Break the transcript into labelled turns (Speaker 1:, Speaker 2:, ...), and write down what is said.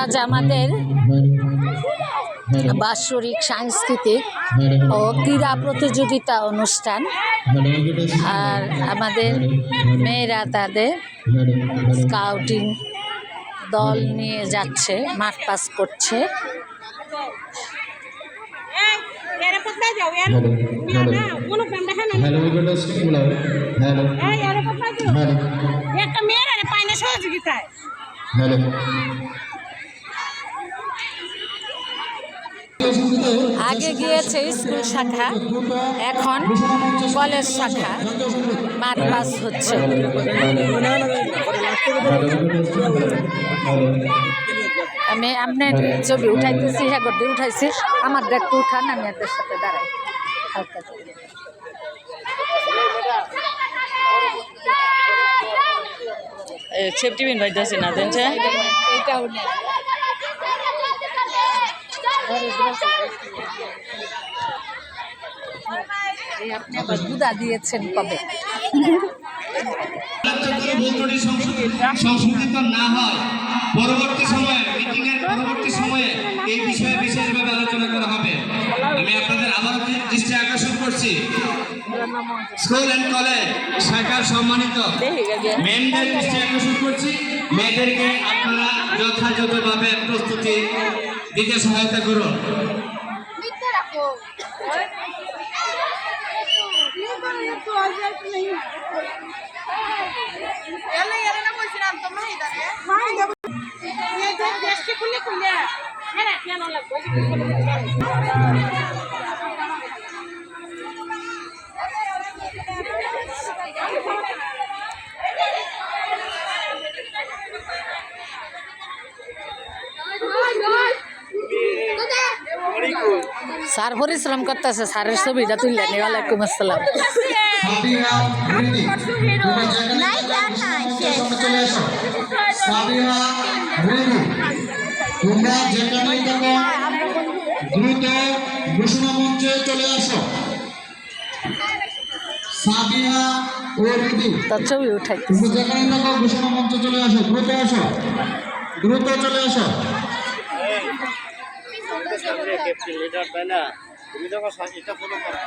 Speaker 1: আজ আমাদের বাৎসরিক সাংস্কৃতিক ও ক্রীড়া প্রতিযোগিতা অনুষ্ঠান। আর আমাদের মেয়েরা তাদের স্কাউটিং দল নিয়ে যাচ্ছে, মাঠ পাস করছে। আগে গিয়েছে স্কুল শাখা, এখন কলেজ শাখা মাঠ পাস হচ্ছে। আমি আপনার ছবি উঠাইতেছি, হ্যাঁ গড্ডি উঠাইছি, আমার একটু উঠান, আমি আপনার সাথে দাঁড়াই হালকা।
Speaker 2: সেফটি পিন ভাইতেছে না দেন
Speaker 1: এইটাও আপনি আবার দুধা দিয়েছেন কবে?
Speaker 3: সংশোধিত না হয় পরবর্তী সময়ে পরবর্তী সময়ে এই বিষয়ে বিশেষভাবে আলোচনা করা হবে। আমি আপনাদের আবারও দৃষ্টি আকর্ষণ করছি, স্কুল অ্যান্ড কলেজ শাখার সম্মানিত মেয়েদের দৃষ্টি আকর্ষণ করছি, মেয়েদেরকে আপনারা যথাযথভাবে প্রস্তুতি দিতে সহায়তা করুন।
Speaker 1: স্যার পরিশ্রম করতেছে, স্যারের ছবিটা তুললেন। ওয়ালাইকুম আসসালাম।
Speaker 4: তোমরা যেখানে থাকো দ্রুত ঘোষণা মঞ্চে চলে আসো। সাবিহা ও রিদু,
Speaker 1: তার ছবি উঠাই।
Speaker 4: তোমরা যেখানে থাকো ঘোষণা মঞ্চে চলে আসো, দ্রুত আসো, দ্রুত চলে আসো। তুমি যখন এটা ফলো করো